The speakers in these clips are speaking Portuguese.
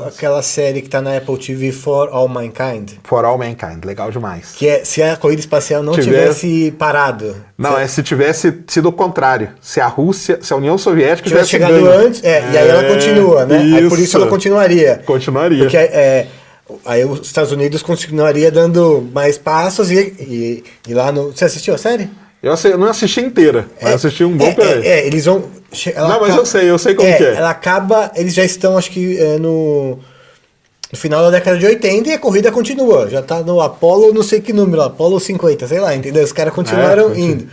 aquela série que tá na Apple TV, For All Mankind. For All Mankind, legal demais. Que é se a corrida espacial não tivesse parado. Não, se tivesse sido o contrário. Se a União Soviética tivesse chegado ganho antes, e aí ela continua, né? Aí por isso ela continuaria. Continuaria. Porque aí os Estados Unidos continuaria dando mais passos e lá no... Você assistiu a série? Eu não assisti inteira, mas assisti um bom pedaço. Eles vão... Não, mas eu sei como que é. Ela acaba... Eles já estão, acho que, no final da década de 80 e a corrida continua. Já tá no Apollo, não sei que número, Apollo 50, sei lá, entendeu? Os caras continuaram indo.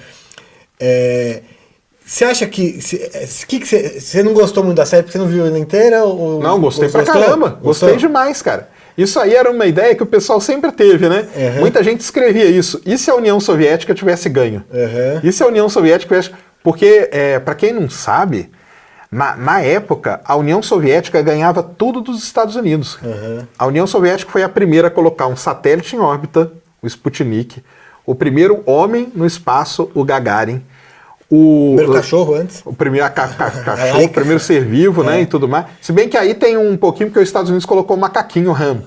Você acha que você não gostou muito da série porque você não viu ela inteira? Não, gostei pra caramba. Gostei demais, cara. Isso aí era uma ideia que o pessoal sempre teve, né? Uhum. Muita gente escrevia isso. E se a União Soviética tivesse ganho? Uhum. E se a União Soviética tivesse... Porque, para quem não sabe, na época, a União Soviética ganhava tudo dos Estados Unidos. Uhum. A União Soviética foi a primeira a colocar um satélite em órbita, o Sputnik, o primeiro homem no espaço, o Gagarin, primeiro cachorro antes. O primeiro cachorro, o primeiro ser vivo, né, e tudo mais. Se bem que aí tem um pouquinho, porque os Estados Unidos colocou o macaquinho, o RAM.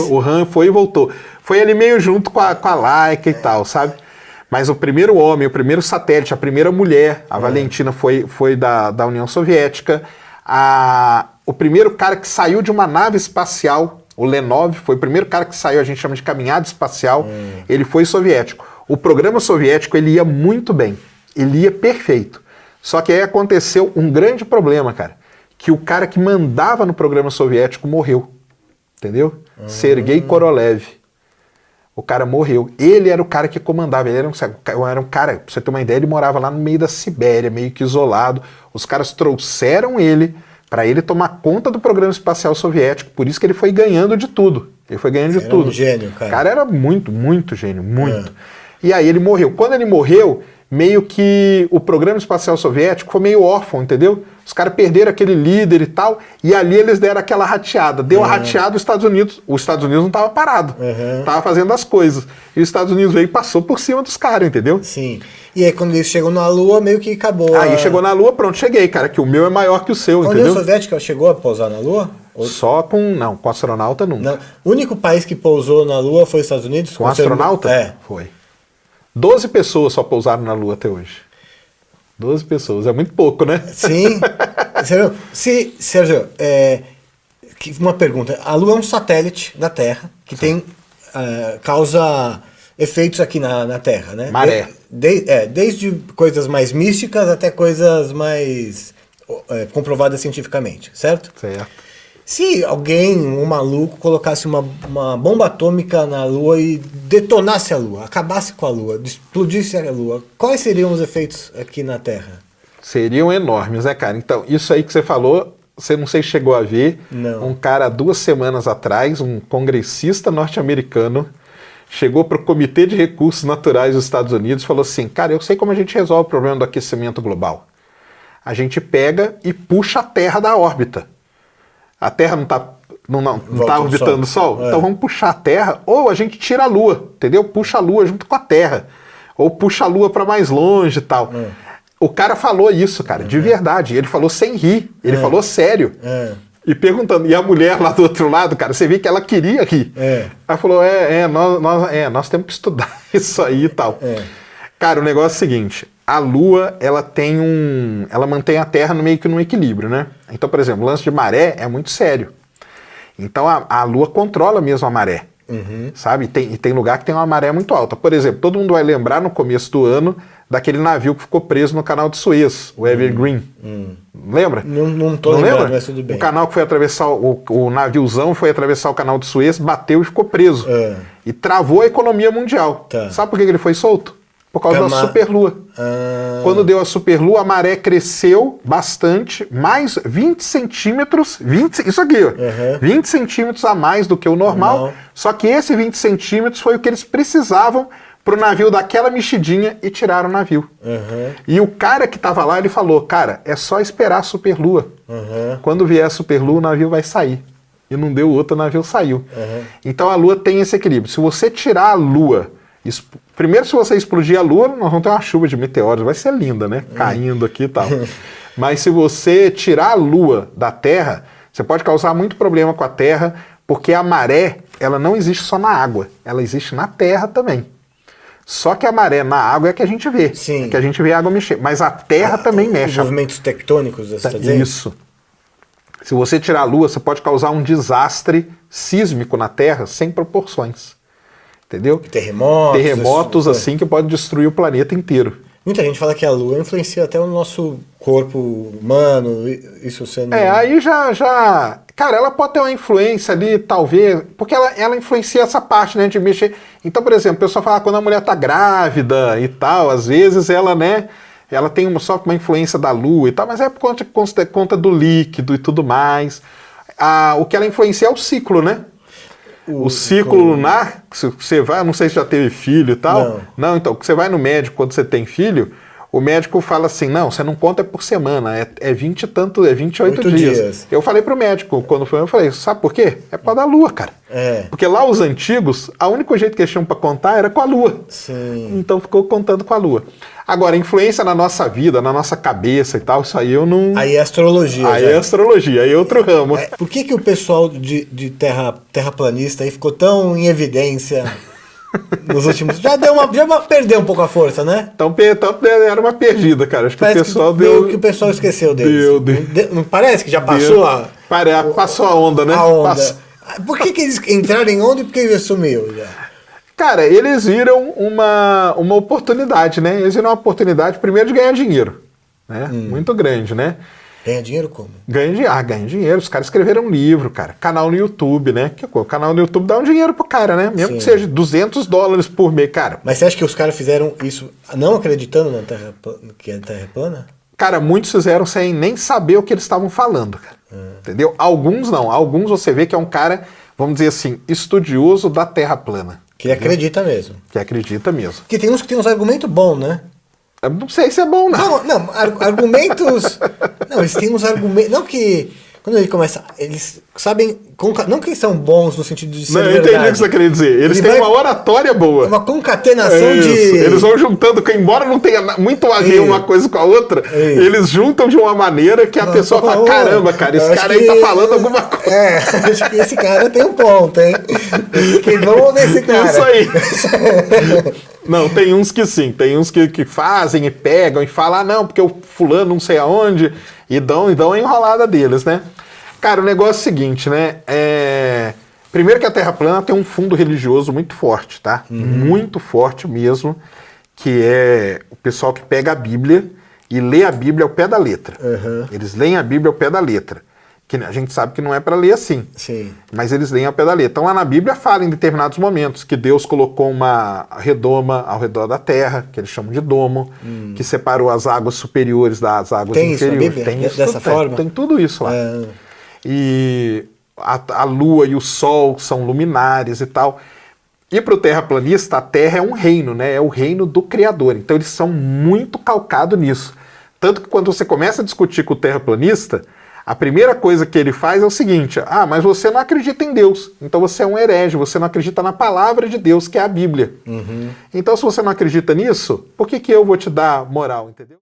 O RAM foi e voltou. Foi ali meio junto com a Laika e tal, sabe? Mas o primeiro homem, o primeiro satélite, a primeira mulher, a Valentina foi da União Soviética. O primeiro cara que saiu de uma nave espacial, o Lenov, foi o primeiro cara que saiu, a gente chama de caminhada espacial, ele foi soviético. O programa soviético, ele ia muito bem. Ele ia perfeito. Só que aí aconteceu um grande problema, cara. Que o cara que mandava no programa soviético morreu. Entendeu? Sergei Korolev. O cara morreu. Ele era o cara que comandava. Ele era um cara, pra você ter uma ideia, ele morava lá no meio da Sibéria, meio que isolado. Os caras trouxeram ele para ele tomar conta do programa espacial soviético. Por isso que ele foi ganhando de tudo. Ele foi ganhando de tudo. Um gênio, cara. O cara era muito, muito gênio. Muito. E aí ele morreu. Quando ele morreu, meio que o programa espacial soviético foi meio órfão, entendeu? Os caras perderam aquele líder e tal, e ali eles deram aquela rateada. Deu a rateada, os Estados Unidos não estava parado, estava fazendo as coisas. E os Estados Unidos veio e passou por cima dos caras, entendeu? Sim. E aí quando eles chegam na Lua, meio que acabou. Aí chegou na Lua, pronto, cheguei, cara, que o meu é maior que o seu, entendeu? A União Soviética chegou a pousar na Lua? Só com astronauta nunca. Não. O único país que pousou na Lua foi os Estados Unidos? Com astronauta? Foi. 12 pessoas só pousaram na Lua até hoje. 12 pessoas, é muito pouco, né? Sim. Sérgio, uma pergunta. A Lua é um satélite da Terra que causa efeitos aqui na Terra, né? Maré. Desde coisas mais místicas até coisas mais comprovadas cientificamente, certo? Certo. Se alguém, um maluco, colocasse uma bomba atômica na Lua e detonasse a Lua, acabasse com a Lua, explodisse a Lua, quais seriam os efeitos aqui na Terra? Seriam enormes, né, cara? Então, isso aí que você falou, você não sei se chegou a ver, um cara 2 semanas atrás, um congressista norte-americano, chegou para o Comitê de Recursos Naturais dos Estados Unidos e falou assim, cara, eu sei como a gente resolve o problema do aquecimento global. A gente pega e puxa a Terra da órbita. A Terra não tá orbitando o Sol? Então vamos puxar a Terra, ou a gente tira a Lua, entendeu? Puxa a Lua junto com a Terra. Ou puxa a Lua para mais longe e tal. O cara falou isso, cara, de verdade. Ele falou sem rir, ele falou sério. E perguntando, e a mulher lá do outro lado, cara, você vê que ela queria rir. Ela falou, nós temos que estudar isso aí e tal. Cara, o negócio é o seguinte, a Lua, ela mantém a Terra meio que num equilíbrio, né? Então, por exemplo, o lance de maré é muito sério. Então, a Lua controla mesmo a maré, sabe? E tem lugar que tem uma maré muito alta. Por exemplo, todo mundo vai lembrar no começo do ano daquele navio que ficou preso no canal de Suez, o Evergreen. Lembra? Não tô lembrando, mas tudo bem. O canal que foi atravessar, o naviozão foi atravessar o canal de Suez, bateu e ficou preso. E travou a economia mundial. Sabe por que ele foi solto? Por causa da superlua. Quando deu a superlua, a maré cresceu bastante, mais 20 centímetros, isso aqui, ó, 20 centímetros a mais do que o normal, só que esse 20 centímetros foi o que eles precisavam para o navio dar aquela mexidinha e tiraram o navio. E o cara que estava lá, ele falou, cara, é só esperar a superlua. Quando vier a superlua, o navio vai sair. E não deu outra, o navio saiu. Então a Lua tem esse equilíbrio. Se você tirar a Lua... Primeiro, se você explodir a Lua, nós vamos ter uma chuva de meteoros, vai ser linda, né? Caindo aqui e tal. Mas se você tirar a Lua da Terra, Você pode causar muito problema com a Terra, porque a maré, ela não existe só na água, ela existe na Terra também. Só que a maré na água é que a gente vê, Sim. é que a gente vê a água mexer, mas a Terra também mexe. Movimentos tectônicos, você está dizendo? Isso. Se você tirar a Lua, você pode causar um desastre sísmico na Terra sem proporções. Entendeu? Terremotos. Terremotos assim que podem destruir o planeta inteiro. Muita gente fala que a Lua influencia até o nosso corpo humano, isso sendo... Aí já... Cara, ela pode ter uma influência ali, talvez, porque ela influencia essa parte, né, de mexer... Então, por exemplo, o pessoal fala quando a mulher tá grávida e tal, às vezes ela, né, ela tem só uma influência da Lua e tal, mas é por conta do líquido e tudo mais. O que ela influencia é o ciclo, né? O ciclo lunar, você vai, não sei se já teve filho e tal. Não, então, você vai no médico quando você tem filho, o médico fala assim, não, você não conta por semana, é 28 dias. Eu falei pro médico, quando foi, eu falei, sabe por quê? É por causa da Lua, cara. Porque lá os antigos, o único jeito que eles tinham pra contar era com a Lua. Sim. Então ficou contando com a Lua. Agora, influência na nossa vida, na nossa cabeça e tal, isso aí eu não... Aí é astrologia. Aí é astrologia, aí é outro ramo. Por que o pessoal de terraplanista aí ficou tão em evidência nos últimos... Já perdeu um pouco a força, né? Então era uma perdida, cara. Acho que Parece o pessoal que o pessoal esqueceu deles. Não parece que já passou passou a onda, né? A onda. Por que eles entraram em onda e por que eles sumiu já? Cara, eles viram uma oportunidade, né? Eles viram uma oportunidade, primeiro, de ganhar dinheiro, né? Muito grande, né? Ganha dinheiro como? Ganha dinheiro. Os caras escreveram um livro, cara. Canal no YouTube, né? O canal no YouTube dá um dinheiro pro cara, né? Mesmo que seja $200 por mês, cara. Mas você acha que os caras fizeram isso não acreditando na que a Terra é plana? Cara, muitos fizeram sem nem saber o que eles estavam falando, cara. Entendeu? Alguns não. Alguns você vê que é um cara, vamos dizer assim, estudioso da Terra plana. Que acredita mesmo. Que acredita mesmo. Porque tem uns que tem uns argumentos bons, né? Eu não sei se é bom, não. Não, argumentos... Não, eles têm uns argumentos... Não que... Quando ele começa... Eles sabem... Não que eles são bons no sentido de ser verdade. Eu entendi o que você queria dizer. Eles têm uma oratória boa. Uma concatenação de... Eles vão juntando, que embora não tenha muito a ver uma coisa com a outra, eles juntam de uma maneira que a pessoa fala, caramba, cara, esse cara aí tá falando alguma coisa. Acho que esse cara tem um ponto, hein? Vamos ver esse cara. Isso aí. Não, tem uns que sim, tem uns que fazem e pegam e falam, não, porque o fulano não sei aonde, e dão a enrolada deles, né? Cara, o negócio é o seguinte, né? Primeiro que a Terra plana tem um fundo religioso muito forte, tá? Muito forte mesmo, que é o pessoal que pega a Bíblia e lê a Bíblia ao pé da letra. Eles leem a Bíblia ao pé da letra. Que a gente sabe que não é para ler assim. Sim. Mas eles leem ao pé da letra. Então lá na Bíblia fala em determinados momentos que Deus colocou uma redoma ao redor da terra, que eles chamam de domo, que separou as águas superiores das águas inferiores. Isso na Bíblia? Tem isso dessa forma? Tem tudo isso lá. E a lua e o sol são luminares e tal. E para o terraplanista, a Terra é um reino, né? É o reino do Criador. Então eles são muito calcados nisso. Tanto que quando você começa a discutir com o terraplanista, a primeira coisa que ele faz é o seguinte, mas você não acredita em Deus, então você é um herege, você não acredita na palavra de Deus, que é a Bíblia. Então se você não acredita nisso, por que eu vou te dar moral, entendeu?